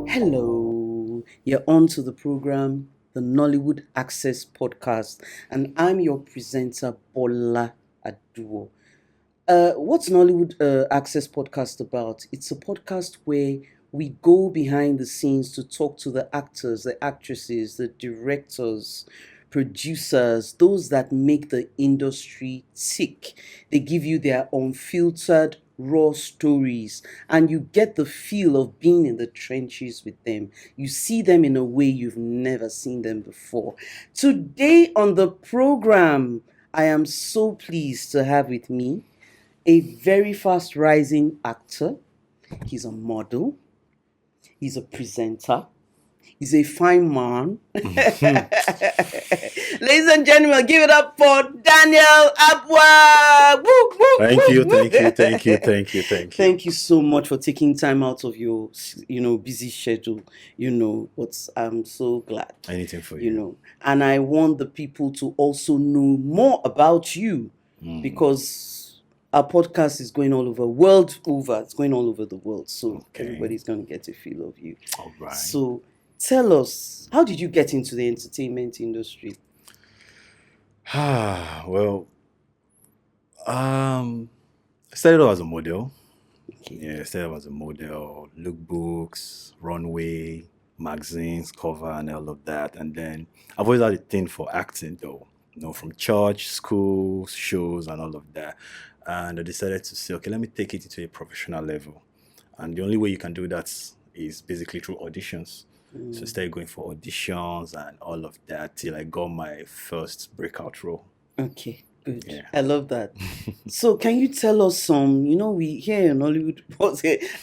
Hello, you're on to the program, the Nollywood Access Podcast, and I'm your presenter, Bola Aduwo. What's Nollywood Access Podcast about? It's a podcast where we go behind the scenes to talk to the actors, the actresses, the directors, producers, those that make the industry tick. They give you their unfiltered, raw stories, and you get the feel of being in the trenches with them. You see them in a way you've never seen them before. Today on the program, I am so pleased to have with me a very fast rising actor. He's a model, he's a presenter, he's a fine man. Ladies and gentlemen, give it up for Daniel Abua. Woo, woo, Thank woo, you, woo. thank you. Thank you so much for taking time out of your, busy schedule. But I'm so glad. Anything for you you. know and I want the people to also know more about you, because our podcast is going all over world over it's going all over the world, so Okay. everybody's going to get a feel of you. All right. So tell us, how did you get into the entertainment industry? Well, I started off as a model. Okay. Yeah, I started off as a model, lookbooks, runway, magazines, cover, and all of that. And then I've always had a thing for acting, though. From church, school, shows, and all of that. And I decided to say, okay, let me take it to a professional level. And the only way you can do that is basically through auditions. So I started going for auditions and all of that till I got my first breakout role. Okay, good. Yeah. I love that. So can you tell us some, we here in Nollywood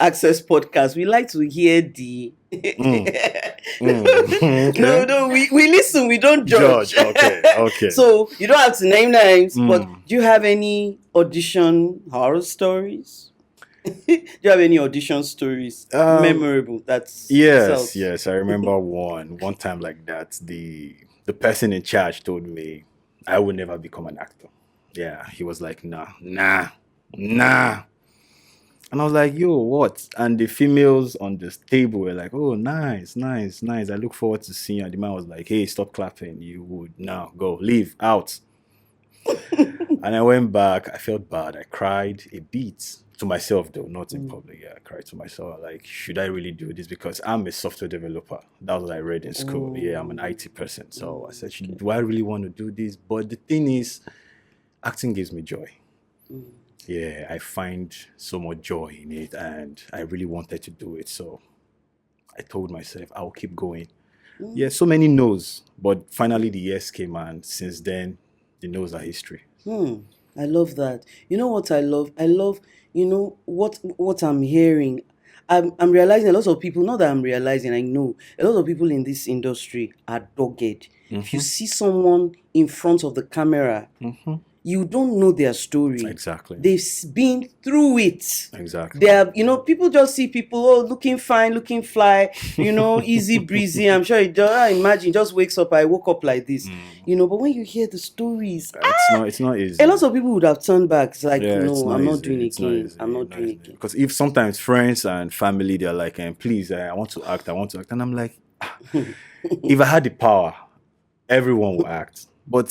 Access Podcast, we like to hear the Okay. no, we listen, we don't judge. Okay. So you don't have to name names, but Mm. do you have any audition horror stories? Do you have any audition stories memorable? That's Yes. I remember one time like that. The person in charge told me I would never become an actor. Yeah, he was like, nah. And I was like, yo, what? And the females on this table were like, oh, nice. I look forward to seeing you. And the man was like, hey, stop clapping. You would now go, leave, out. And I went back. I felt bad. I cried a bit to myself, though, not in public. Yeah, I cried to myself. Like, should I really do this? Because I'm a software developer. That was what I read in school. Yeah, I'm an IT person. So I said, do I really want to do this? But the thing is, acting gives me joy. Yeah, I find so much joy in it, and I really wanted to do it. So I told myself I'll keep going. Yeah, so many no's, but finally the yes came, and since then, the no's are history. I love that. You know what I love? I love, what I'm hearing. I'm realizing a lot of people, not that I'm realizing, I know a lot of people in this industry are dogged. If you see someone in front of the camera, you don't know their story. Exactly. They've been through it. Exactly. They are, people just see people, looking fine, looking fly, easy breezy. I'm sure I imagine just wakes up, I woke up like this, but when you hear the stories, It's not easy. a lot of people would have turned back. It's like, Yeah, no, it's I'm not easy. doing it It's not again. easy. I'm not It's doing it easy. again. Because if sometimes friends and family, they're like, please, I want to act. And I'm like, if I had the power, everyone will act. But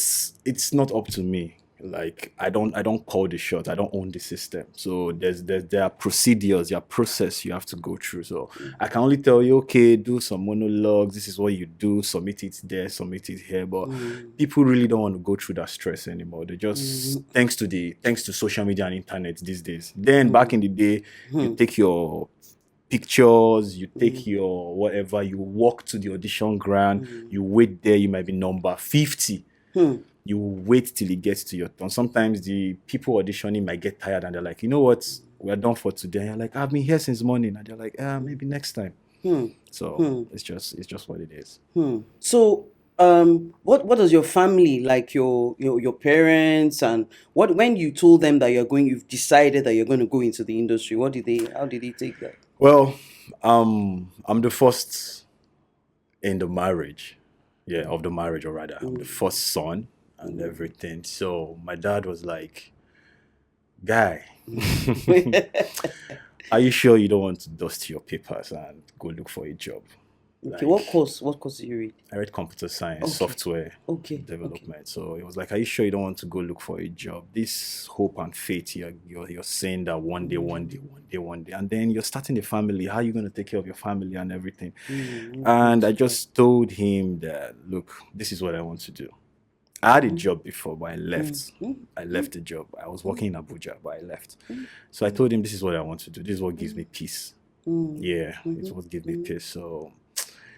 it's not up to me. Like, I don't call the shots. I don't own the system. So there are procedures, there are process you have to go through. So I can only tell you, okay, do some monologues. This is what you do. Submit it there, submit it here. But people really don't want to go through that stress anymore. They just thanks to social media and internet these days. Then back in the day, you take your pictures, you take your whatever, you walk to the audition ground, you wait there, you might be number 50. You wait till it gets to your turn. Sometimes the people auditioning might get tired and they're like, you know what, we're done for today. And you're like, I've been here since morning. And they're like, maybe next time. So it's just what it is. So, what does your family, like your parents, and when you told them that you've decided that you're going to go into the industry, how did they take that? Well, I'm the first in the marriage. Yeah, of the marriage, or rather, I'm the first son and everything. So my dad was like, guy, Are you sure you don't want to dust your papers and go look for a job? Okay, Like, what course did you read? I read computer science, Okay. software Okay. development. So it was like, are you sure you don't want to go look for a job? This hope and faith, you're saying that one day, and then you're starting a family. How are you going to take care of your family and everything? And I just told him that, look, this is what I want to do. I had a job before, but I left. I left the job. I was working in Abuja, but I left. So I told him, this is what I want to do. This is what gives me peace. Yeah, it's what gives me peace. So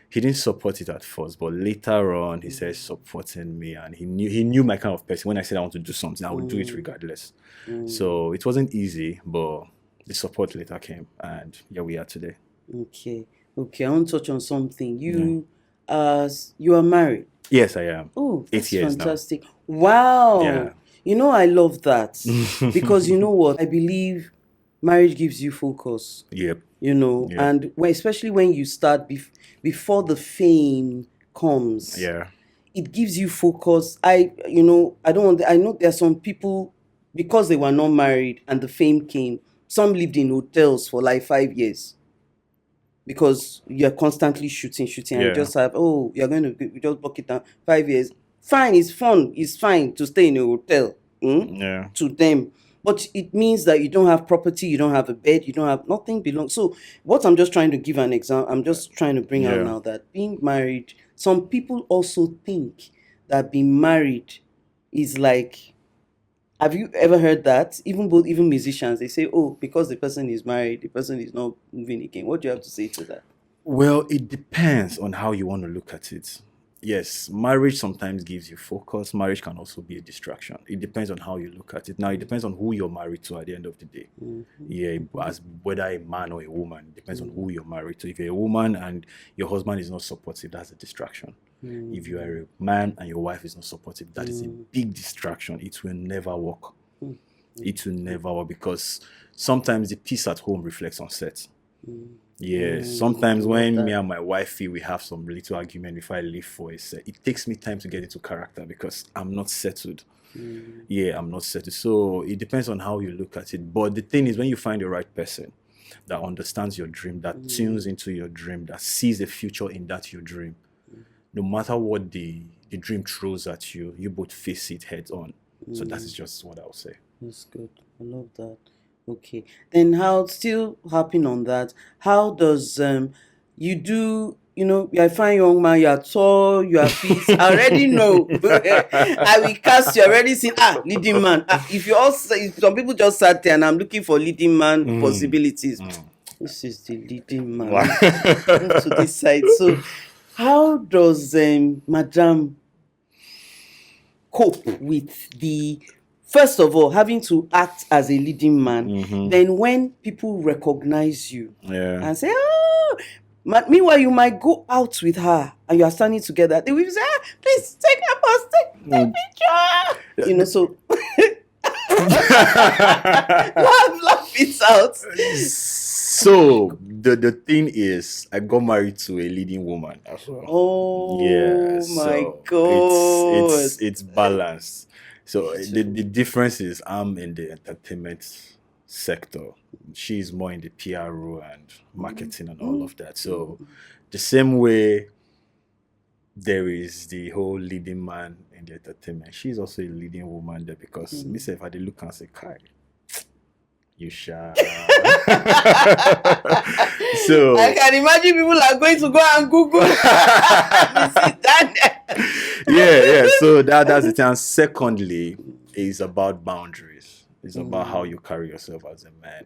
he didn't support it at first, but later on, he started supporting me, and he knew my kind of person. When I said I want to do something, I would do it regardless. So it wasn't easy, but the support later came, and here we are today. Okay. I want to touch on something. You are married. Yes, I am. Oh, 8 that's years now. fantastic. Wow. Yeah. You know, I love that because you know what? I believe marriage gives you focus. Yep. You know, Yeah. and especially when you start before the fame comes. Yeah. It gives you focus. I know there are some people, because they were not married and the fame came, some lived in hotels for like 5 years because you're constantly shooting and you Yeah. just have, you're going to just book it down 5 years. Fine, it's fun, it's fine to stay in a hotel Yeah. to them, but it means that you don't have property, you don't have a bed, you don't have nothing belongs. So what I'm just trying to give an example, I'm just trying to bring out Yeah. now that being married, some people also think that being married is like, have you ever heard that? Even musicians, they say, oh, because the person is married, the person is not moving again. What do you have to say to that? Well, it depends on how you want to look at it. Yes, marriage sometimes gives you focus. Marriage can also be a distraction. It depends on how you look at it. Now, it depends on who you're married to at the end of the day. Yeah, as whether a man or a woman, it depends on who you're married to. If you're a woman and your husband is not supportive, that's a distraction. If you are a man and your wife is not supportive, that is a big distraction. It will never work. It will never work because sometimes the peace at home reflects on set. Yeah, sometimes when me and my wife feel we have some little argument before I leave for a set, it takes me time to get into character because I'm not settled. Yeah, I'm not settled. So it depends on how you look at it. But the thing is, when you find the right person that understands your dream, that tunes into your dream, that sees the future in that your dream, no matter what the dream throws at you, you both face it head on. So that is just what I'll say. That's good. I love that. Okay. Then still harping on that, how does you do, you're a fine young man, you're tall, you are fit. I already know. I will cast you already seen leading man. If some people just sat there and I'm looking for leading man possibilities. This is the leading man. Wow. Move to this side. So how does Madam cope with first of all, having to act as a leading man, then when people recognize you and say, meanwhile, you might go out with her and you are standing together, they will say, please take a post, take picture. So laugh it out. So the thing is, I got married to a leading woman as well. Oh, yeah, my so God. It's balanced. So the difference is I'm in the entertainment sector. She's more in the PRO and marketing and all of that. So the same way there is the whole leading man in the entertainment, she's also a leading woman there because myself had a look and say, Kai, you shall. So I can imagine people are going to go and Google. yeah. So that's the thing. And secondly, is about boundaries. It's about how you carry yourself as a man.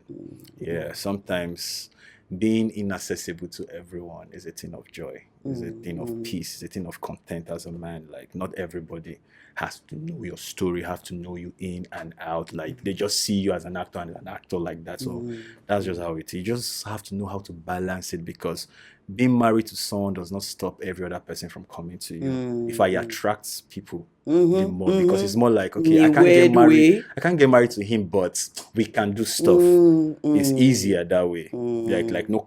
Yeah, sometimes being inaccessible to everyone is a thing of joy. It's a thing of peace. It's a thing of content as a man. Like, not everybody has to know your story, have to know you in and out. Like, they just see you as an actor and an actor like that. So that's just how it is. You just have to know how to balance it because being married to someone does not stop every other person from coming to you. In fact, it attracts people the more because it's more like, okay, In a I can't get weird married. way. I can't get married to him, but we can do stuff. It's easier that way. Like no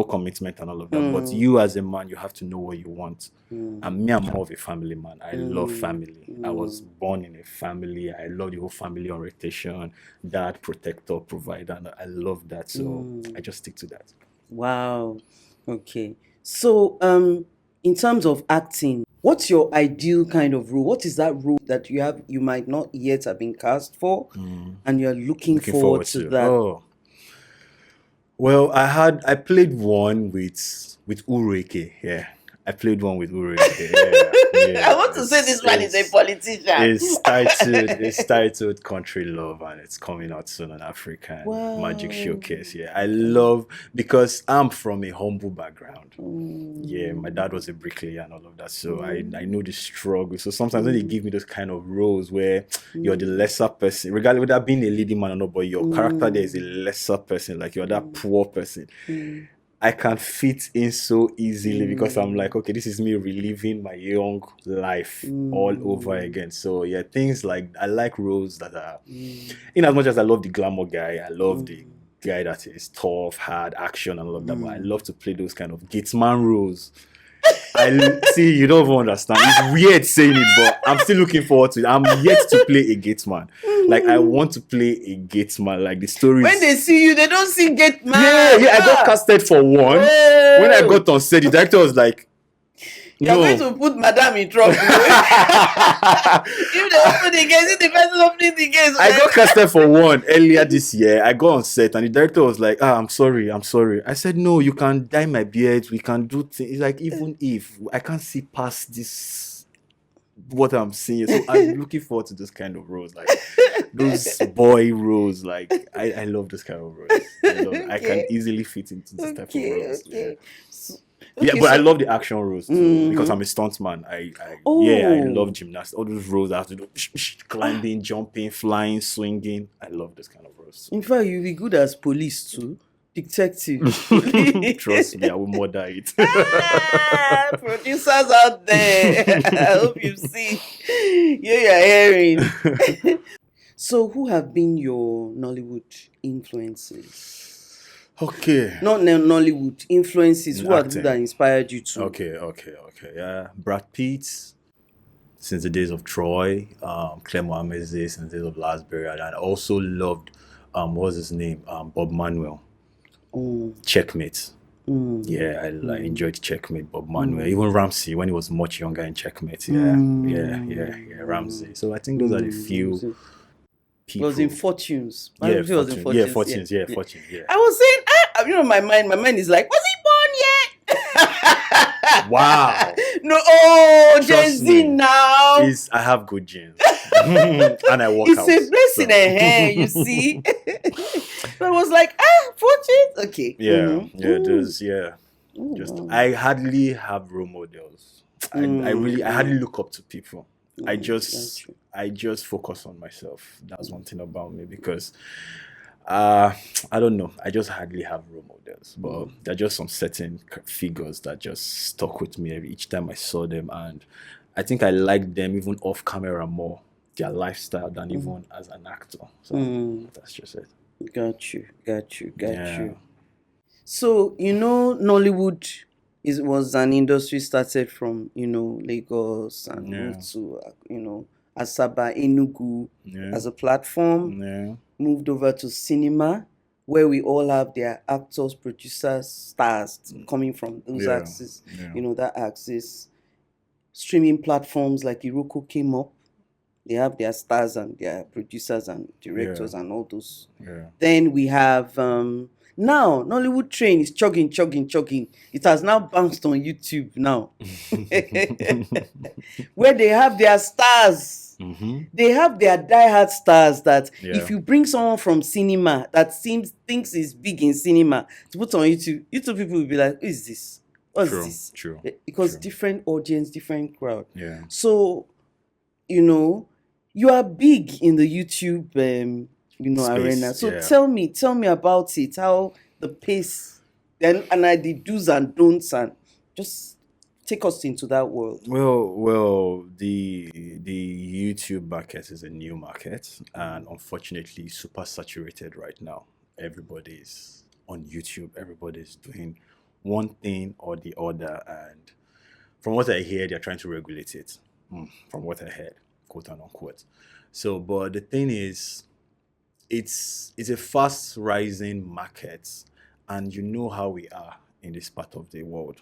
commitment and all of that. But you as a man, you have to know what you want. And me, I'm more of a family man. I love family. I was born in a family. I love the whole family orientation. Dad, protector, provider. And I love that. So I just stick to that. Wow. Okay. So, in terms of acting, what's your ideal kind of role? What is that role that you might not yet have been cast for, and you're looking forward to that? Oh, well, I played one with Ureke. Yeah, I played one with Ureke. Yeah. I want to say this man is a politician. It's titled Country Love, and it's coming out soon on African Wow. Magic Showcase. Yeah, I love because I'm from a humble background. Yeah, my dad was a bricklayer and all of that, so I know the struggle. So sometimes when they give me those kind of roles where you're the lesser person, regardless whether being a leading man or not, but your character there is a lesser person, like you're that poor person. I can fit in so easily because I'm like, okay, this is me reliving my young life all over again. So yeah, things like I like roles that are, in as much as I love the glamour guy, I love the guy that is tough, hard, action and all of that, but I love to play those kind of gatesman roles. I see, you don't even understand. It's weird saying it, but I'm still looking forward to it. I'm yet to play a gatesman. Like I want to play a gatesman. Like the story. When they see you, they don't see gate man. Yeah, I got casted for one. Hey. When I got on set, the director was like, You're going to put Madame in trouble. If they open the gate, if the person opening the gate. I got casted for one earlier this year. I got on set and the director was like, I'm sorry. I said, no, you can dye my beard. We can do things. It's like, even if I can't see past this, what I'm seeing. So I'm looking forward to those kind of roles. Like those boy roles. Like I love those kind of roles. I can easily fit into this type of roles. Okay. Yeah. But I love the action roles too because I'm a stuntman. I love gymnastics. All those roles I have to do climbing, jumping, flying, swinging. I love this kind of roles. In fact, you'll be good as police too. Detective. Trust me, I will murder it. Producers out there. I hope you see. You're hearing. So who have been your Nollywood influences? Okay. Not Nollywood influences. Who are people that inspired you to? Okay. Yeah, Brad Pitt, since the days of Troy, Claire Mohammed since the days of Last Burial, and I also loved what was his name? Bob Manuel. Checkmate. Yeah, I enjoyed Checkmate, Bob Manuel. Even Ramsey when he was much younger in Checkmate. Yeah, Ramsey. So I think those are the few people. It was in Fortunes. Fortunes. Yeah. I was saying, my mind is like, was he born yet? Wow. No, Gen Z now. I have good genes. And I work out. It's a blessing, you see. So I was like, Fortunes? Okay. I hardly have role models. I hardly look up to people. I just focus on myself. That's one thing about me because I don't know. I just hardly have role models, but there are just some certain figures that just stuck with me each time I saw them, and I think I like them even off camera more, their lifestyle than even as an actor. So that's just it. Got you. So Nollywood was an industry started from Lagos and moved to Asaba, Enugu as a platform. Moved over to cinema, where we all have their actors, producers, stars coming from those axes. That axis. Streaming platforms like Iroko came up. They have their stars and their producers and directors and all those. Then we have now Nollywood train is chugging. It has now bounced on YouTube now, where they have their stars. They have their diehard stars that if you bring someone from cinema that thinks is big in cinema to put on YouTube people will be like, who is this? What's this? True. Because different audience, different crowd. Yeah. So, you are big in the YouTube, space, arena. So tell me about it. How the pace Then and I the do's and don'ts and just take us into that world. Well, the YouTube market is a new market, and unfortunately, super saturated right now. Everybody's on YouTube. Everybody's doing one thing or the other, and from what I hear, they're trying to regulate it. From what I heard, quote and unquote. So, but the thing is, it's a fast rising market, and you know how we are in this part of the world.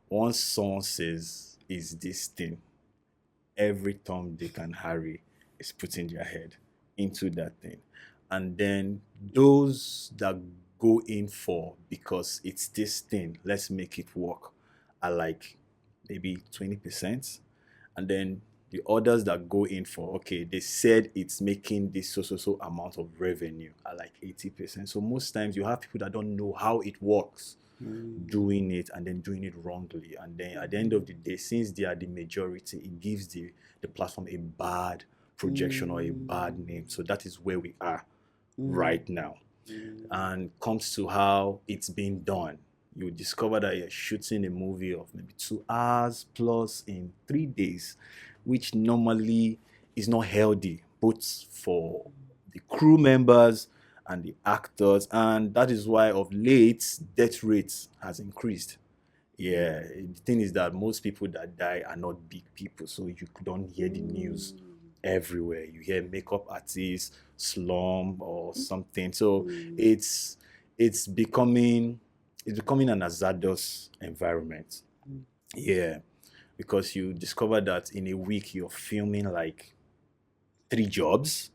Once someone says is this thing, every Tom, Dick, and Harry is putting their head into that thing. And then those that go in for because it's this thing, let's make it work, are like maybe 20%. And then the others that go in for, okay, they said it's making this so amount of revenue, are like 80%. So most times you have people that don't know how it works doing it and then doing it wrongly. And then at the end of the day, since they are the majority, it gives the platform a bad projection or a bad name. So that is where we are right now. And comes to how it's being done. You discover that you're shooting a movie of maybe 2 hours plus in 3 days, which normally is not healthy, both for the crew members and the actors. And that is why of late, death rates has increased. Yeah, the thing is that most people that die are not big people, so you don't hear the news everywhere. You hear makeup artists, slum or something. So it's becoming an hazardous environment. Yeah, because you discover that in a week you're filming like 3 jobs.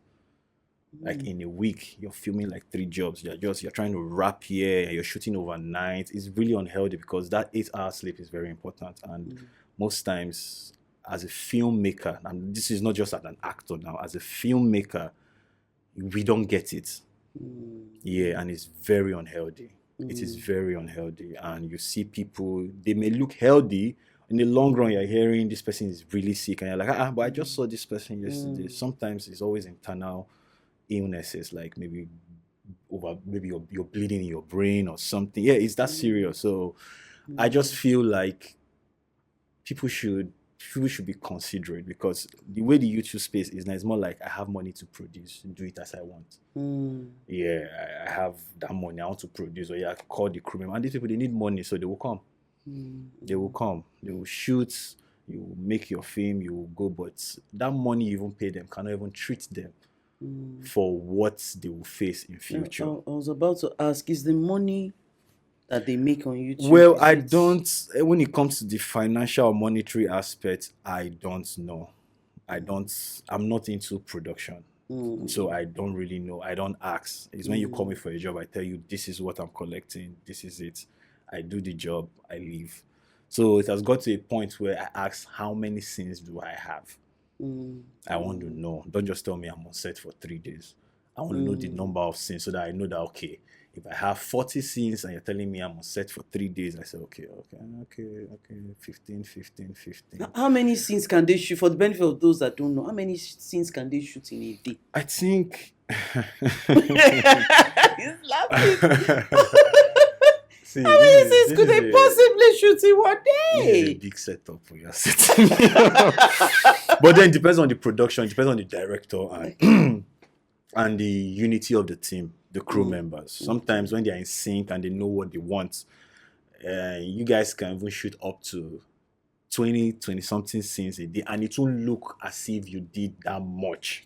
Like in a week, you're filming like 3 jobs. You're trying to wrap here. You're shooting overnight. It's really unhealthy because that 8-hour sleep is very important. And most times, as a filmmaker, and this is not just as an actor now, as a filmmaker, we don't get it. Yeah, and it's very unhealthy. It is very unhealthy. And you see people, they may look healthy. In the long run, you're hearing this person is really sick, and you're like, but I just saw this person yesterday. Sometimes it's always internal illnesses, like maybe you're bleeding in your brain or something. Yeah, it's that serious. So I just feel like people should be considerate, because the way the YouTube space is now, it's more like I have money to produce, do it as I want. Yeah, I have that money, I want to produce, or yeah, I call the crew member. And these people, they need money, so they will come. They will come, they will shoot, you make your film, you will go, but that money you even pay them cannot even treat them for what they will face in future. I was about to ask, is the money that they make on YouTube? Well, I don't, when it comes to the financial or monetary aspect, I don't know. I'm not into production. So I don't really know. I don't ask. It's when you call me for a job, I tell you, this is what I'm collecting, this is it. I do the job, I leave. So it has got to a point where I ask, how many scenes do I have? I want to know. Don't just tell me I'm on set for 3 days. I want to know the number of scenes so that I know that, okay, if I have 40 scenes and you're telling me I'm on set for 3 days, I say, okay, 15. How many scenes can they shoot? For the benefit of those that don't know, how many scenes can they shoot in a day? I think... He's laughing. See, how many scenes could they possibly shoot in one day? This is a big setup for your setting. But then it depends on the production, it depends on the director and the unity of the team, the crew members. Sometimes when they are in sync and they know what they want, you guys can even shoot up to 20 something scenes a day, and it won't look as if you did that much.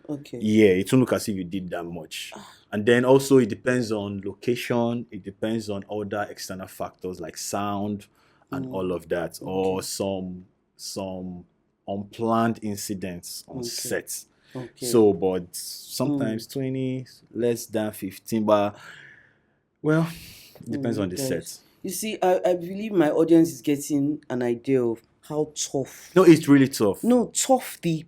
Okay. Yeah, it won't look as if you did that much. And then also it depends on location, it depends on other external factors like sound and all of that, or some unplanned incidents on set. So, but sometimes 20, less than 15, but well, it depends on the set. You see, I believe my audience is getting an idea of how tough. No, it's really tough. No, tough the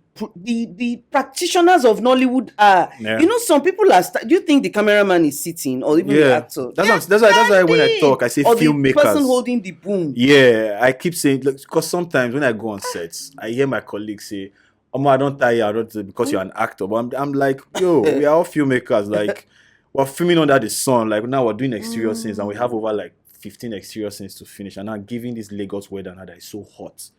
practitioners of Nollywood are. Yeah. You know, some people are. Do you think the cameraman is sitting, or even the actor? That's why when I talk, I say or filmmakers. The person holding the boom. Yeah, I keep saying, because sometimes when I go on sets, I hear my colleagues say, I don't tire, I don't, because you're an actor. But I'm like, yo, we are all filmmakers. Like, we're filming under the sun. Like, now we're doing exterior scenes, and we have over like 15 exterior scenes to finish, and now giving this Lagos weather now that is so hot.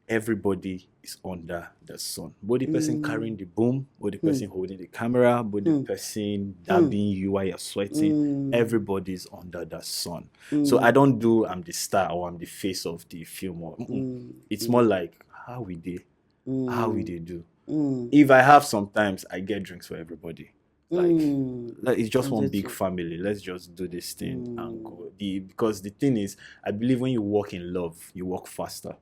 Everybody is under the sun. Both the person carrying the boom, both the person holding the camera, both the person dabbing you while you're sweating. Everybody is under the sun. So I don't do I'm the star or I'm the face of the film. Or, it's more like how we do. If I have sometimes, I get drinks for everybody. Like it's just one big family. Let's just do this thing and go. Because the thing is, I believe when you walk in love, you walk faster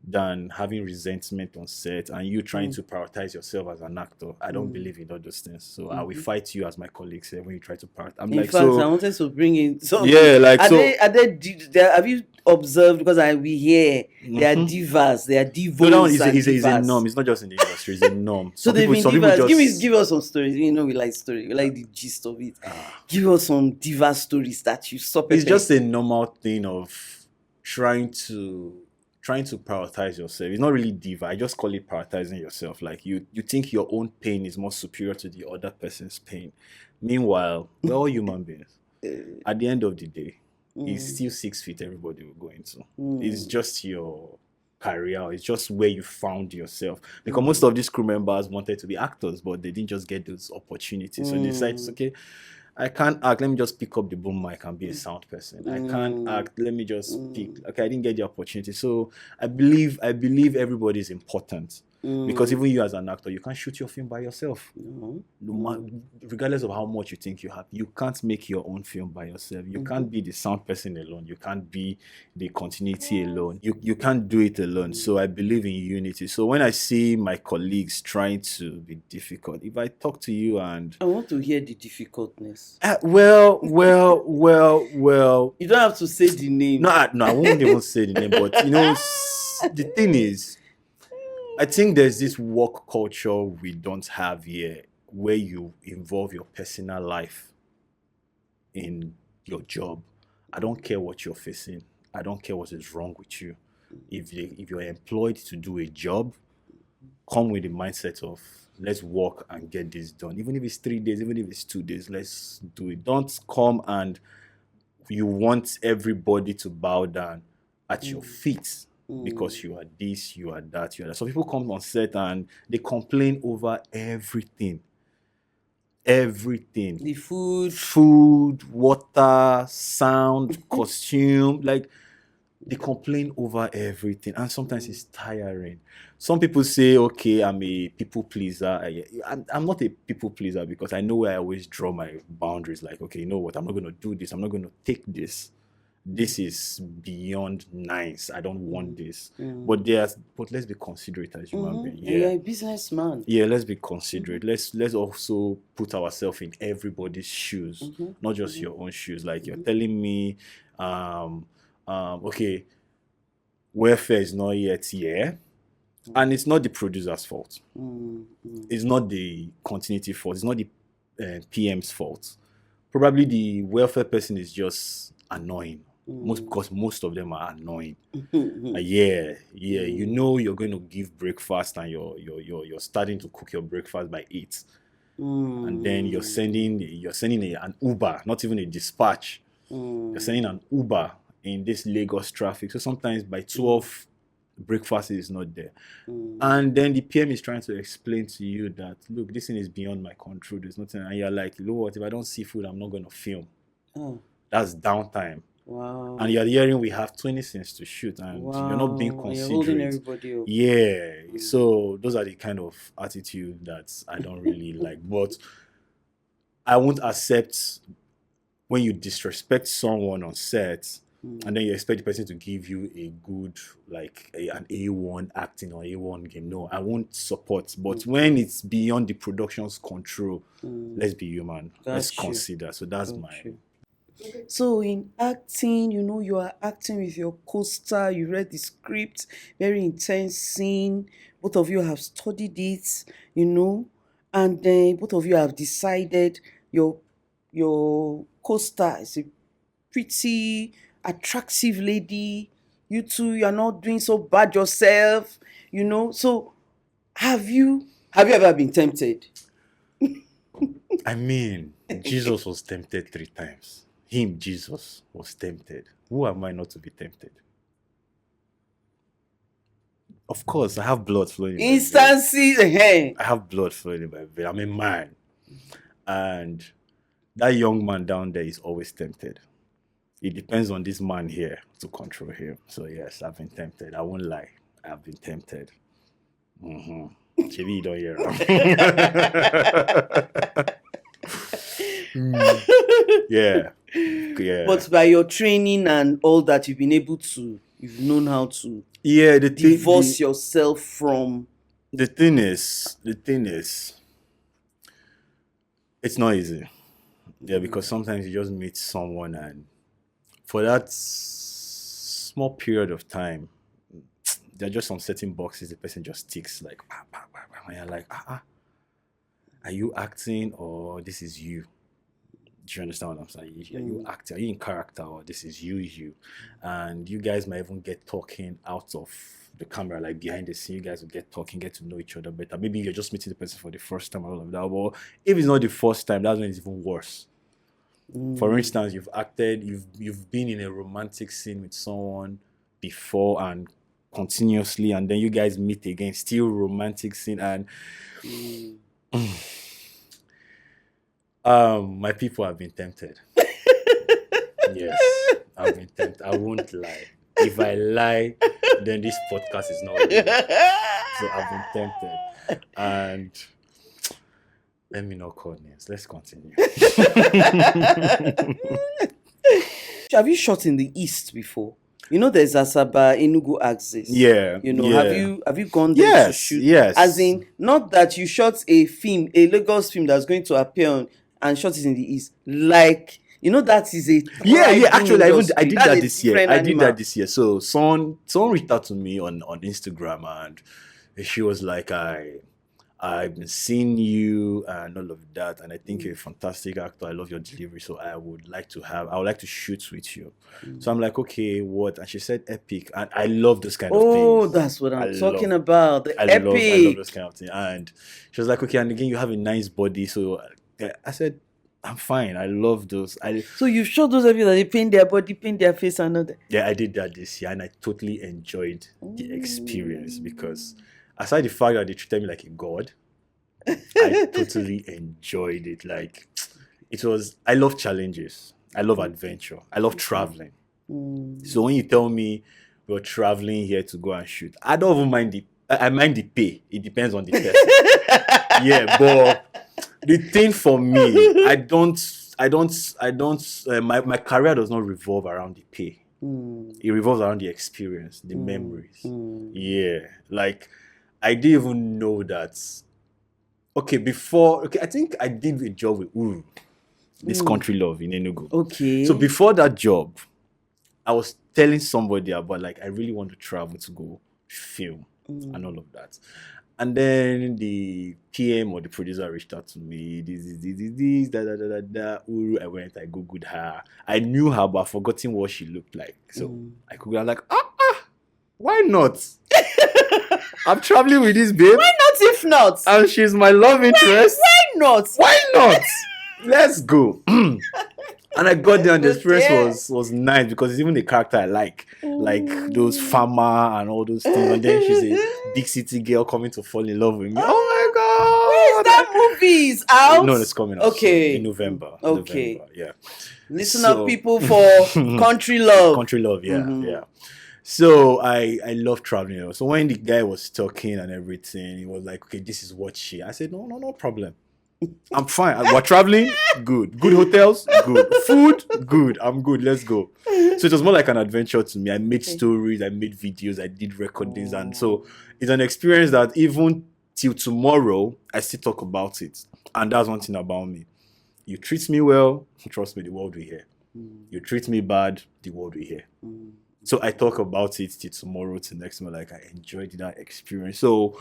than having resentment on set and you trying to prioritize yourself as an actor. I don't believe in all those things. So I will fight you, as my colleague said, when you try to prioritize. I'm In like, fact, so I wanted to bring in some. yeah, like Are so. have you observed? Because we hear they are divas, they are divos. No, and it's a divas. norm. It's not just in the industry. It's a norm. So Some they've people been divas. just Give us some stories. You know we like story. We like the gist of it. Give us some diva stories that you saw. It's just a normal thing of trying to prioritize yourself. It's not really diva. I just call it prioritizing yourself. Like you think your own pain is more superior to the other person's pain. Meanwhile, we're all human beings. At the end of the day, it's still 6 feet everybody will go into. It's just your career. It's just where you found yourself. Because most of these crew members wanted to be actors, but they didn't just get those opportunities. So they decided, okay, I can't act. Let me just pick up the boom mic and be a sound person. I can't act. Let me just speak. Okay, I didn't get the opportunity. So I believe everybody is important. Because even you as an actor, you can't shoot your film by yourself. Regardless of how much you think you have, you can't make your own film by yourself. You can't be the sound person alone. You can't be the continuity alone. You can't do it alone. So I believe in unity. So when I see my colleagues trying to be difficult, if I talk to you and I want to hear the difficultness. Well. You don't have to say the name. No, I won't even say the name. But the thing is, I think there's this work culture we don't have here where you involve your personal life in your job. I don't care what you're facing. I don't care what is wrong with you. If you're employed to do a job, come with the mindset of let's work and get this done. Even if it's 3 days, even if it's 2 days, let's do it. Don't come and you want everybody to bow down at your feet. Because you are this, you are that, you are that. So people come on set and they complain over everything. Everything. The Food, water, sound, costume. Like, they complain over everything. And sometimes it's tiring. Some people say, okay, I'm a people pleaser. I'm not a people pleaser because I know where I always draw my boundaries. Like, okay, you know what? I'm not going to do this. I'm not going to take this. This is beyond nice. I don't want this. But let's be considerate as human beings. Yeah. You're a businessman. Yeah, let's be considerate. Let's also put ourselves in everybody's shoes, not just your own shoes. Like you're telling me, okay, welfare is not yet here. And it's not the producer's fault. It's not the continuity fault. It's not the PM's fault. Probably the welfare person is just annoying. Because most of them are annoying. Yeah. You know you're going to give breakfast and you're starting to cook your breakfast by 8. And then you're sending an Uber, not even a dispatch. You're sending an Uber in this Lagos traffic. So sometimes by 12, breakfast is not there. And then the PM is trying to explain to you that, look, this thing is beyond my control. There's nothing. And you're like, you know what? If I don't see food, I'm not going to film. That's downtime. Wow. And you're hearing we have 20 scenes to shoot and you're not being You're holding considerate. everybody up. Yeah. So those are the kind of attitude that I don't really like. But I won't accept when you disrespect someone on set and then you expect the person to give you a good, like an A1 acting or A1 game. No, I won't support. But when it's beyond the production's control, let's be human. Let's consider. So that's my... So in acting, you are acting with your co-star, you read the script, very intense scene, both of you have studied it, and then both of you have decided your co-star is a pretty attractive lady, you two, you are not doing so bad yourself, so have you ever been tempted? I mean, Jesus was tempted 3 times. him, Jesus, was tempted. Who am I not to be tempted? Of course, I have blood flowing in my veins. Instances, I have blood flowing in my veins. I'm a man. And that young man down there is always tempted. It depends on this man here to control him. So yes, I've been tempted. I won't lie. I've been tempted. Maybe you don't hear Yeah. But by your training and all that, you've known how to the divorce yourself from. The thing is, it's not easy. Yeah, because sometimes you just meet someone and for that small period of time, there are just some certain boxes the person just ticks like, and you're like, are you acting or this is you? Do you understand what I'm saying? Are you acting? Are you in character or this is you? And you guys might even get talking out of the camera, like behind the scene. You guys will get talking, get to know each other better. Maybe you're just meeting the person for the first time and all of that. But if it's not the first time, that's when it's even worse. For instance, you've been in a romantic scene with someone before and continuously, and then you guys meet again, still romantic scene, and my people have been tempted. Yes, I've been tempted. I won't lie. If I lie, then this podcast is not real. So I've been tempted. And let me not call names. Let's continue. Have you shot in the East before? You know, there's Asaba, Enugu Access. Yeah. You know, yeah. have you gone there to shoot? Yes. As in, not that you shot a Lagos film that's going to appear on and shot it in the East. Like, you know, that is a Actually, I did that this year. different animal. So someone reached out to me on Instagram and she was like, I've been seeing you and all of that, and I think you're a fantastic actor. I love your delivery, so I would like to shoot with you. So I'm like, okay, what? And she said epic, and I love this kind of things. Oh, that's what I'm talking about. The epic. I love this kind of thing. And she was like, okay, and again, you have a nice body, so I said, I'm fine. I love those. So you shot those of you that they paint their body, paint their face, and all that. Yeah, I did that this year, and I totally enjoyed the experience because aside the fact that they treated me like a god, I totally enjoyed it. Like, it was. I love challenges. I love adventure. I love traveling. So when you tell me we're traveling here to go and shoot, I don't even mind I mind the pay. It depends on the person. Yeah, but the thing for me, my career does not revolve around the pay. It revolves around the experience, the memories. Yeah, like I didn't even know that. Okay, I think I did a job with Uru, this country love in Enugu. Okay. So before that job, I was telling somebody about like I really want to travel to go film and all of that. And then the PM or the producer reached out to me. This, Uru, I went, I googled her. I knew her, but I've forgotten what she looked like. So I googled her, like, why not? I'm traveling with this babe. Why not if not? And she's my love interest. Why not? Why not? Let's go. And I got there and the experience was nice because it's even the character I like those farmer and all those things. And then she's a big city girl coming to fall in love with me. Oh my god! Where is that movie? Is out? No, it's coming out okay in November. Okay. November, yeah. Listen up, people, for country love. Country love, yeah, yeah. So I love traveling. So when the guy was talking and everything, he was like, okay, this is what I said, no problem. I'm fine. We're traveling, good. Good hotels, good. Food, good. I'm good. Let's go. So it was more like an adventure to me. I made stories, I made videos, I did recordings. And so it's an experience that even till tomorrow, I still talk about it. And that's one thing about me. You treat me well, trust me, the world will hear. You treat me bad, the world will hear. So I talk about it till tomorrow, till next month. Like I enjoyed that experience. So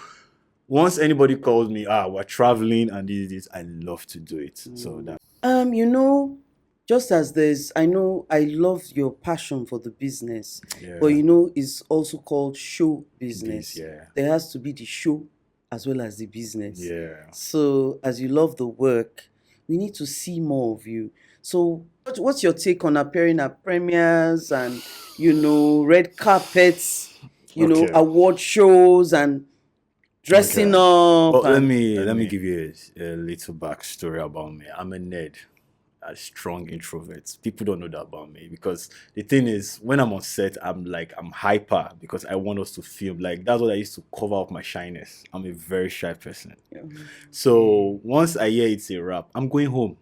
once anybody calls me, we're traveling and this, I love to do it. So that just as I love your passion for the business, but it's also called show business. There has to be the show as well as the business. Yeah. So as you love the work, we need to see more of you. So, what's your take on appearing at premieres and red carpets, Okay. award shows and dressing Okay. up? But let And me give you a little backstory about me. I'm a nerd, a strong introvert. People don't know that about me because the thing is, when I'm on set, I'm hyper because I want us to film. Like that's what I used to cover up my shyness. I'm a very shy person. So once I hear it's a wrap, I'm going home.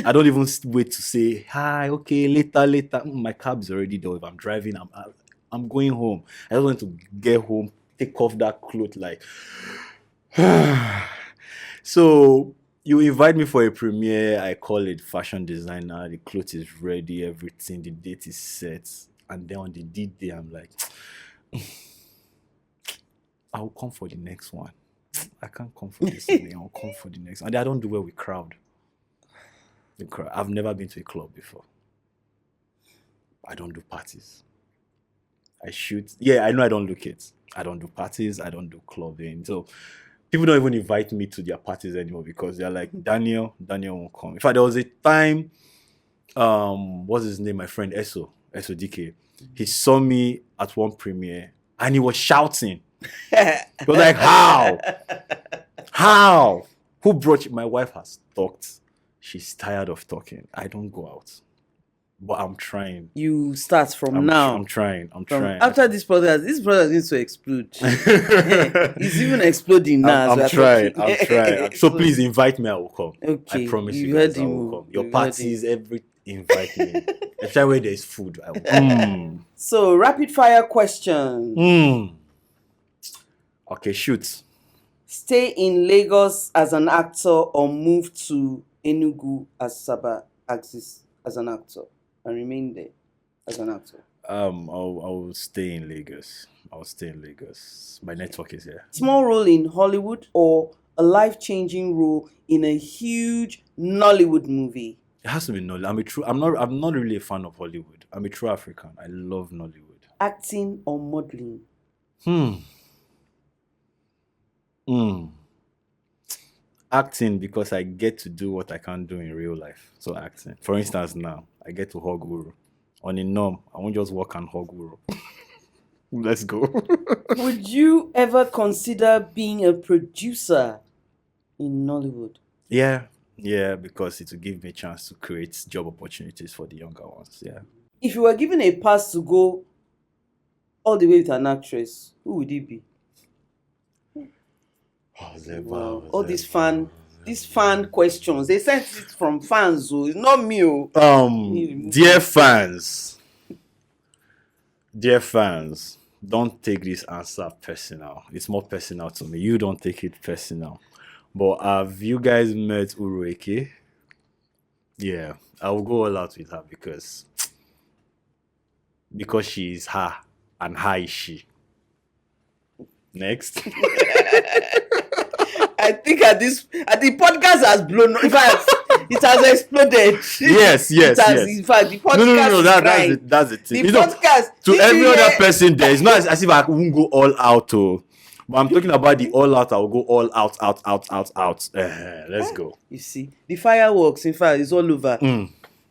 I don't even wait to say hi. Okay, later. My cab is already there. If I'm driving, I'm going home. I just want to get home, take off that cloth, like. So you invite me for a premiere. I call it fashion designer. The clothes is ready, everything. The date is set, and then on the D-Day, I'm like, I'll come for the next one. I can't come for this one. I'll come for the next one. And I don't do well with crowd. I've never been to a club before. I don't do parties. I shoot. Yeah, I know I don't look it. I don't do parties. I don't do clubbing. So people don't even invite me to their parties anymore because they're like, Daniel won't come. In fact, there was a time, what's his name? My friend Eso DK. He saw me at one premiere and he was shouting. He was like, how? How? Who brought you? My wife has talked. She's tired of talking. I don't go out. But I'm trying. You start from now. I'm trying. After this podcast needs to explode. It's even exploding now. I'm trying. So please invite me. I will come. Okay. I promise you guys I will come. Your parties, invite me. Especially where there's food. I will come. So rapid fire question. Okay, shoot. Stay in Lagos as an actor or move to Enugu as an actor and remain there as an actor? I'll stay in Lagos. My network is here. Small role in Hollywood or a life-changing role in a huge Nollywood movie? It has to be Nollywood. I'm not really a fan of Hollywood. I'm a true African. I love Nollywood. Acting or modeling? Acting, because I get to do what I can't do in real life. So acting. For instance, now I get to hug Uru. On a norm, I won't just walk and hug Uru. Let's go. Would you ever consider being a producer in Nollywood? Yeah, because it will give me a chance to create job opportunities for the younger ones. Yeah. If you were given a pass to go all the way with an actress, who would it be? Wow. All these fan questions, they sent it from fans, so it's not me. Dear fans, don't take this answer personal. It's more personal to me. You don't take it personal. But have you guys met Urueke? Yeah, I will go all out with her because she is her and her is she. Next. I think the podcast has blown. In fact, it has exploded. Yes. In fact, the podcast. No. That's the thing. The podcast. To every other person there, it's not as if I won't go all out. But I'm talking about the all out. I will go all out. Let's go. You see, the fireworks. In fact, it's all over.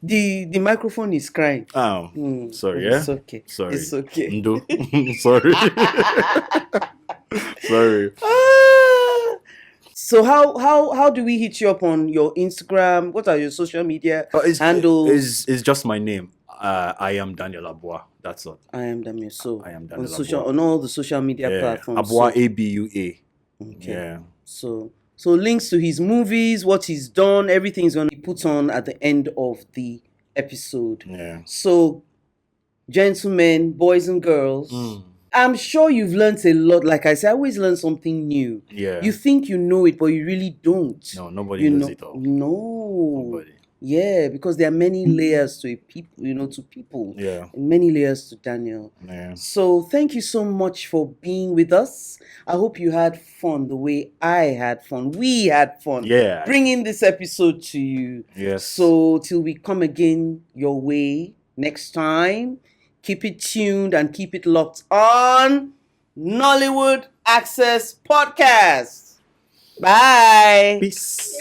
The microphone is crying. Sorry. Yeah. It's okay. Sorry. It's okay. Ndo. Sorry. Sorry. So how do we hit you up on your Instagram? What are your social media handles? It's just my name. I am Daniel Abua. That's all. I am Daniel. So I am Daniel on all the social media platforms. Abua Abua. Okay. Yeah. So links to his movies, what he's done, everything is going to be put on at the end of the episode. Yeah. So, gentlemen, boys and girls, I'm sure you've learned a lot. Like I said, I always learn something new. Yeah. You think you know it, but you really don't. No, nobody knows it all. No. Nobody. Yeah, because there are many layers to people. Yeah. And many layers to Daniel. Yeah. So thank you so much for being with us. I hope you had fun the way I had fun. We had fun. Yeah. Bringing this episode to you. Yes. So till we come again your way next time, keep it tuned and keep it locked on Nollywood Access Podcast. Bye. Peace.